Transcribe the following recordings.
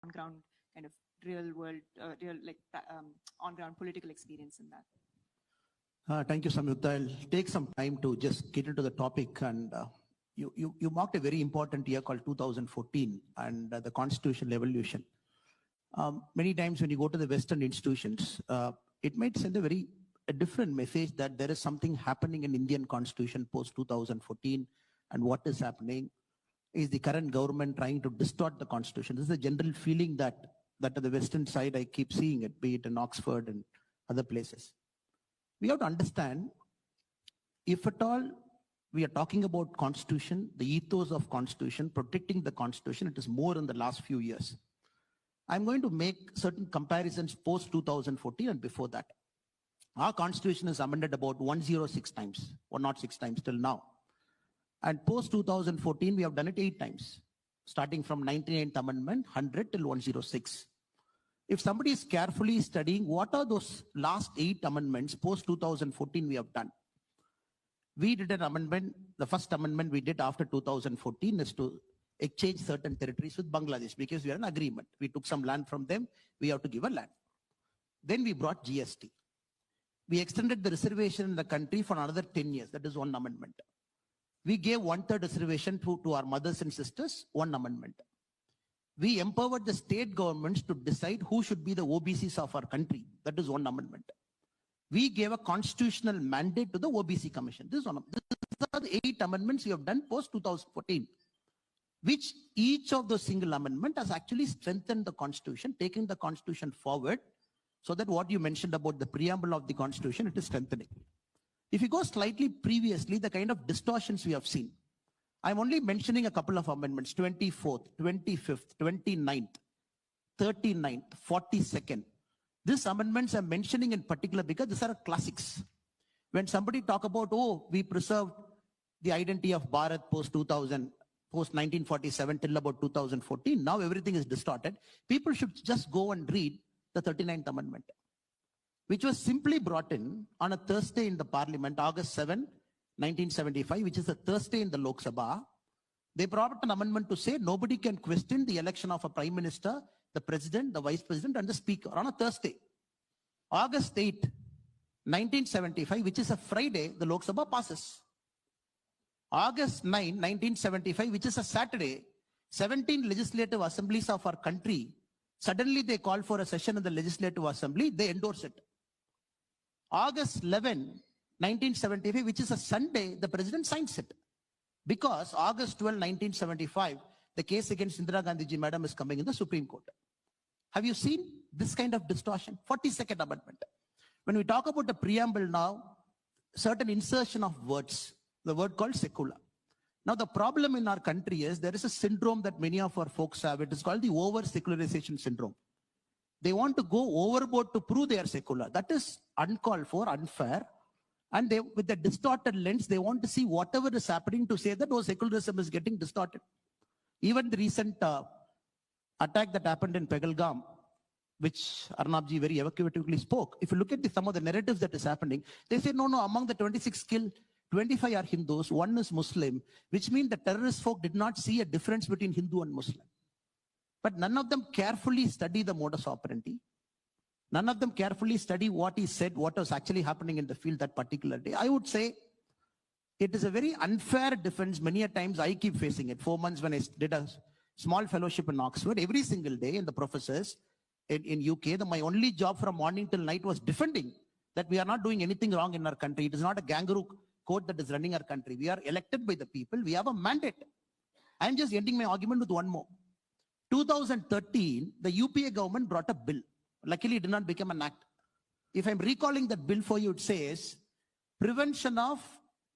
on ground kind of real world, on ground political experience in that. Thank you, Samyukta. I'll take some time to just get into the topic. And you marked a very important year called 2014 and the constitutional evolution. Many times when you go to the Western institutions, it might send a different message that there is something happening in Indian constitution post 2014, and what is happening is the current government trying to distort the constitution. This is a general feeling that at the Western side, I keep seeing it, be it in Oxford and other places. We have to understand, if at all we are talking about constitution, the ethos of constitution, protecting the constitution, it is more in the last few years. I'm going to make certain comparisons post 2014 and before that. Our constitution is amended about 106 times, 106 times till now. And post 2014, we have done it 8 times, starting from 99th Amendment, 100 till 106. If somebody is carefully studying what are those last 8 amendments post 2014 we have done. We did an amendment, the first amendment we did after 2014 is to exchange certain territories with Bangladesh because we are in agreement. We took some land from them, we have to give a land. Then we brought GST. We extended the reservation in the country for another 10 years, that is one amendment. We gave 1/3 reservation to our mothers and sisters, one amendment. We empowered the state governments to decide who should be the OBCs of our country. That is one amendment. We gave a constitutional mandate to the OBC Commission. This is one. These are the 8 amendments we have done post 2014, which each of those single amendment has actually strengthened the constitution, taking the constitution forward, so that what you mentioned about the preamble of the constitution, it is strengthening. If you go slightly previously, the kind of distortions we have seen, I'm only mentioning a couple of amendments, 24th, 25th, 29th, 39th, 42nd. These amendments I'm mentioning in particular because these are classics. When somebody talk about, oh, we preserved the identity of Bharat post 2000, post 1947 till about 2014, now everything is distorted. People should just go and read the 39th Amendment, which was simply brought in on a Thursday in the Parliament, August 7, 1975, which is a Thursday in the Lok Sabha. They brought an amendment to say nobody can question the election of a Prime Minister, the President, the Vice President, and the Speaker on a Thursday. August 8, 1975, which is a Friday, the Lok Sabha passes. August 9, 1975, which is a Saturday, 17 legislative assemblies of our country, suddenly they call for a session in the Legislative Assembly, they endorse it. August 11, 1975, which is a Sunday, the President signs it. Because August 12, 1975, the case against Indira Gandhi ji madam is coming in the Supreme Court. Have you seen this kind of distortion? 42nd Amendment. When we talk about the preamble now, certain insertion of words, the word called secular. Now the problem in our country is there is a syndrome that many of our folks have. It is called the over-secularization syndrome. They want to go overboard to prove they are secular. That is uncalled for, unfair. And they, with the distorted lens, they want to see whatever is happening to say that, oh, secularism is getting distorted. Even the recent attack that happened in Pahalgam, which Arnabji very evocatively spoke. If you look at some of the narratives that is happening, they say, no, among the 26 killed, 25 are Hindus, 1 is Muslim, which means the terrorist folk did not see a difference between Hindu and Muslim. But none of them carefully study the modus operandi. None of them carefully study what he said, what was actually happening in the field that particular day. I would say it is a very unfair defense. Many a times I keep facing it. 4 months when I did a small fellowship in Oxford, every single day in the professors in UK, my only job from morning till night was defending that we are not doing anything wrong in our country. It is not a kangaroo court that is running our country. We are elected by the people. We have a mandate. I'm just ending my argument with one more. 2013, the UPA government brought a bill. Luckily, it did not become an act. If I'm recalling that bill for you, it says Prevention of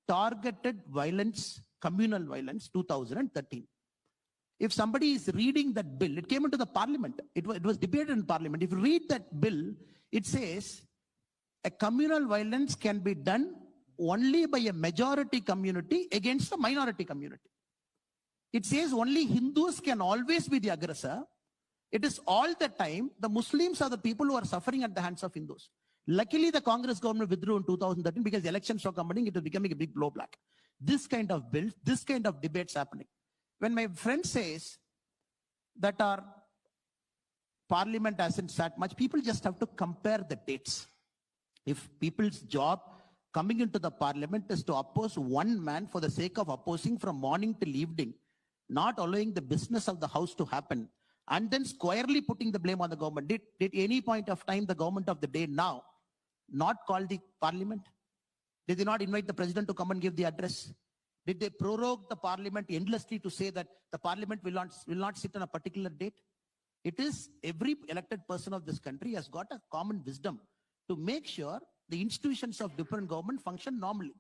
Targeted Violence, Communal Violence, 2013. If somebody is reading that bill, it came into the parliament. It was debated in parliament. If you read that bill, it says a communal violence can be done only by a majority community against a minority community. It says only Hindus can always be the aggressor. It is all the time the Muslims are the people who are suffering at the hands of Hindus. Luckily, the Congress government withdrew in 2013 because the elections were coming. It was becoming a big blowback. This kind of bills, this kind of debates happening. When my friend says that our Parliament hasn't sat much. People just have to compare the dates. If people's job coming into the Parliament is to oppose one man for the sake of opposing from morning till evening, not allowing the business of the House to happen, and then squarely putting the blame on the government. Did any point of time the government of the day now not call the Parliament? Did they not invite the President to come and give the address? Did they prorogue the Parliament endlessly to say that the Parliament will not sit on a particular date? It is every elected person of this country has got a common wisdom to make sure the institutions of different government function normally.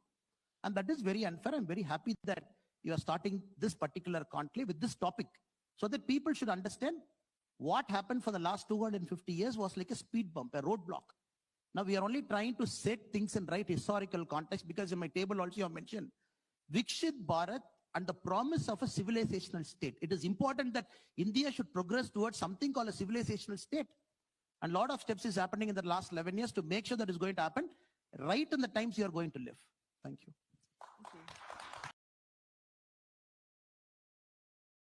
And that is very unfair. I'm very happy that you are starting this particular conclave with this topic so that people should understand what happened for the last 250 years was like a speed bump, a roadblock. Now we are only trying to set things in right historical context, because in my table also you have mentioned Vikshit Bharat and the promise of a civilizational state. It is important that India should progress towards something called a civilizational state. And a lot of steps is happening in the last 11 years to make sure that is going to happen right in the times you are going to live. Thank you.